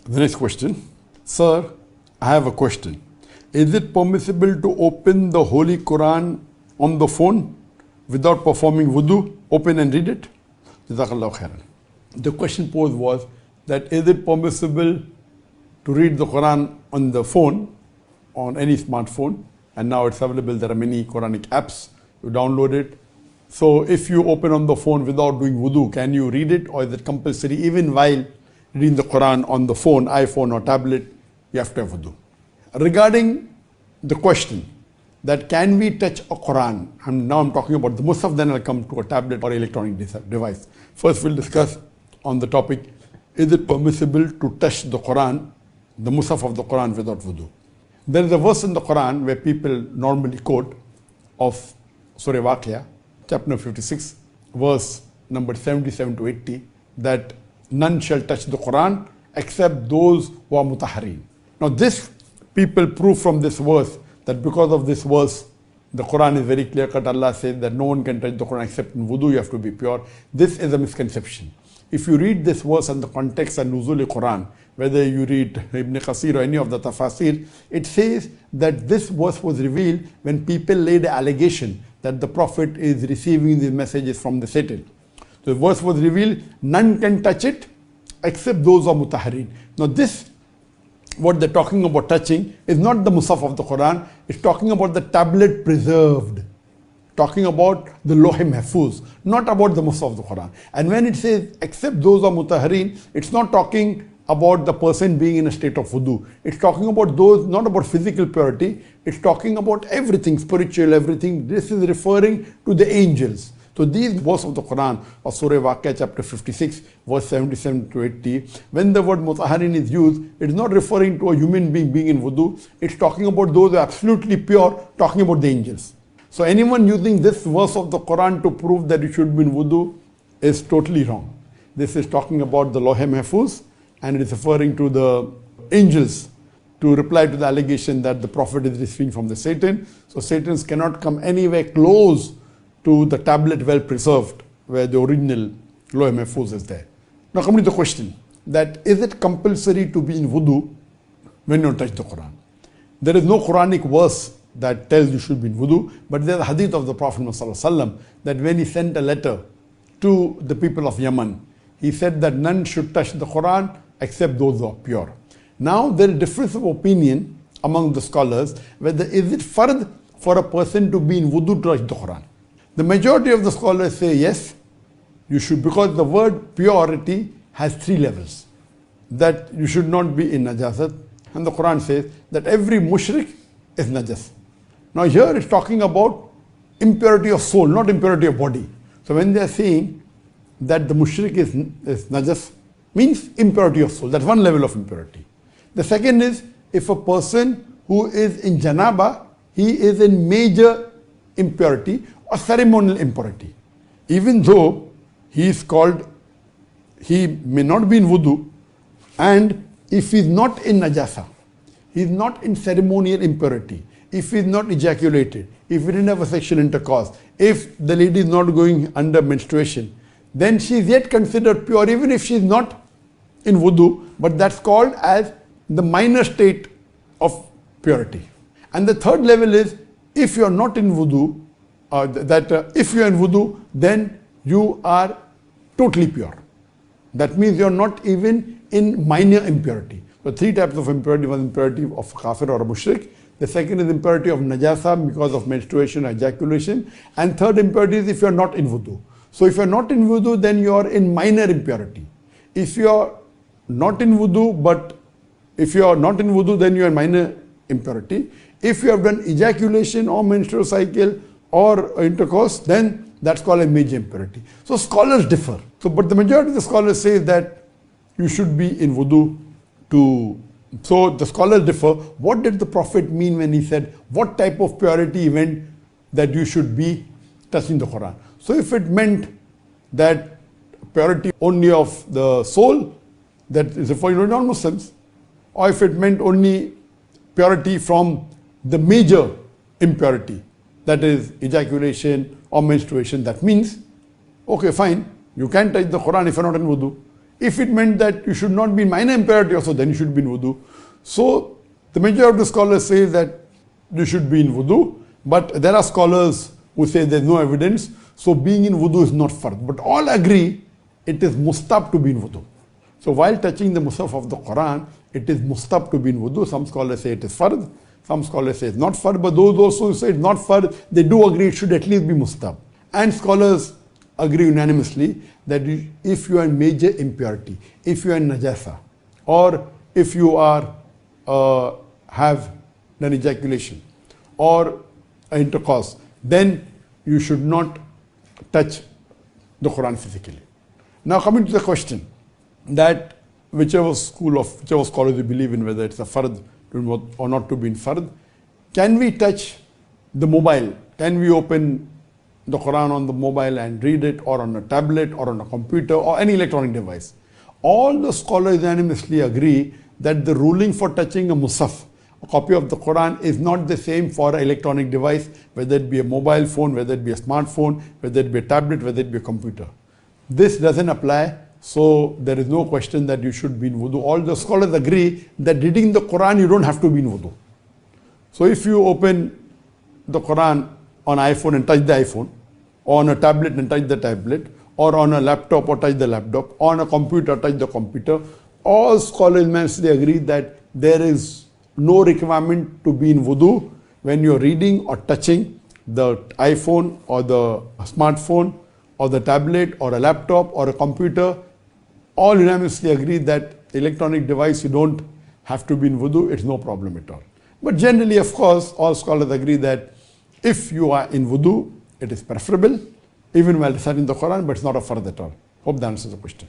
The next question. Sir, I have a question. Is it permissible to open the Holy Quran on the phone without performing wudu? Open and read it? Jazakallahu khairan. The question posed was that is it permissible to read the Quran on the phone, on any smartphone? And now it's available. There are many Quranic apps. You download it. So if you open on the phone without doing wudu, can you read it, or is it compulsory even while reading the Quran on the phone, iPhone or tablet, you have to have wudu? Regarding the question that can we touch a Quran, now I'm talking about the Musaf, then I'll come to a tablet or electronic device. First we'll discuss on the topic, is it permissible to touch the Quran, the Musaf of the Quran without wudu? There is a verse in the Quran where people normally quote of Surah Waqia, chapter 56, verse number 77 to 80, that none shall touch the Quran except those who are mutahhareen. Now this, people prove from this verse that because of this verse, the Quran is very clear cut. Allah says that no one can touch the Quran except in wudu, you have to be pure. This is a misconception. If you read this verse in the context of Nuzul Quran, whether you read Ibn Qasir or any of the tafasir, it says that this verse was revealed when people laid an allegation that the Prophet is receiving these messages from the Satan. The verse was revealed, none can touch it except those who are mutahhareen. Now this, what they're talking about touching, is not the Musaf of the Quran, it's talking about the tablet preserved. Talking about the Lawh Mahfuz, not about the Musaf of the Quran. And when it says except those who are mutahhareen, it's not talking about the person being in a state of wudu. It's talking about those, not about physical purity, it's talking about everything, spiritual, everything. This is referring to the angels. So these verses of the Quran, of Surah Waqia chapter 56, verse 77 to 80, when the word mutahharin is used, it is not referring to a human being being in wudu, it's talking about those who are absolutely pure, talking about the angels. So anyone using this verse of the Quran to prove that you should be in wudu is totally wrong. This is talking about the Lawh Mahfuz, and it is referring to the angels to reply to the allegation that the Prophet is receiving from the Satan. So Satans cannot come anywhere close to the tablet well preserved where the original Lawh Mahfuz is there. Now coming to the question that is it compulsory to be in wudu when you touch the Quran? There is no Quranic verse that tells you should be in wudu, but there is a hadith of the Prophet ﷺ that when he sent a letter to the people of Yemen, he said that none should touch the Quran except those who are pure. Now there is difference of opinion among the scholars whether is it fard for a person to be in wudu to touch the Quran. The majority of the scholars say yes, you should, because the word purity has 3 levels. That you should not be in najasat, and the Quran says that every mushrik is najas. Now here it's talking about impurity of soul, not impurity of body. So when they are saying that the mushrik is najas, means impurity of soul. That's one level of impurity. The second is if a person who is in janaba, he is in major impurity or ceremonial impurity. Even though he is called, he may not be in wudu, and if he is not in najasa, he is not in ceremonial impurity, if he is not ejaculated, if he didn't have a sexual intercourse, if the lady is not going under menstruation, then she is yet considered pure even if she is not in wudu, but that's called as the minor state of purity. And the third level is if you are not in wudu, if you are in wudu, then you are totally pure. That means you are not even in minor impurity. So 3 types of impurity. One impurity of kafir or a mushrik. The second is impurity of najasa because of menstruation or ejaculation. And third impurity is if you are not in wudu. So if you are not in wudu, then you are in minor impurity. If you are not in wudu, then you are in minor impurity. If you have done ejaculation or menstrual cycle or intercourse, then that's called a major impurity. So scholars differ. So, but the majority of the scholars say that you should be in wudu to. So the scholars differ. What did the Prophet mean when he said what type of purity he meant that you should be touching the Quran? So if it meant that purity only of the soul, that is referring to non-Muslims, or if it meant only purity from the major impurity, that is ejaculation or menstruation, that means, okay, fine, you can touch the Quran if you're not in wudu. If it meant that you should not be in minor impurity also, then you should be in wudu. So the majority of the scholars say that you should be in wudu, but there are scholars who say there is no evidence, so being in wudu is not fard. But all agree it is mustab to be in wudu. So while touching the mushaf of the Quran, it is mustab to be in wudu. Some scholars say it is fard, some scholars say it's not fard, but those also who say it's not fard, they do agree it should at least be mustab. And scholars agree unanimously that if you are in major impurity, if you are in najasa, or if you are have an ejaculation or intercourse, then you should not touch the Quran physically. Now coming to the question that whichever scholars you believe in, whether it's a fard or not to be in fard, can we touch the mobile? Can we open the Quran on the mobile and read it, or on a tablet or on a computer or any electronic device? All the scholars unanimously agree that the ruling for touching a mushaf, a copy of the Quran, is not the same for an electronic device, whether it be a mobile phone, whether it be a smartphone, whether it be a tablet, whether it be a computer. This doesn't apply, so there is no question that you should be in wudu. All the scholars agree that reading the Quran, you don't have to be in wudu. So if you open the Quran on iPhone and touch the iPhone, or on a tablet and touch the tablet, or on a laptop or touch the laptop, or on a computer, touch the computer, all scholars unanimously agree that there is no requirement to be in wudu when you're reading or touching the iPhone or the smartphone or the tablet or a laptop or a computer. All unanimously agree that electronic device, you don't have to be in wudu, it's no problem at all. But generally, of course, all scholars agree that if you are in wudu, it is preferable, even while reciting the Quran, but it's not a fard at all. Hope that answers the question.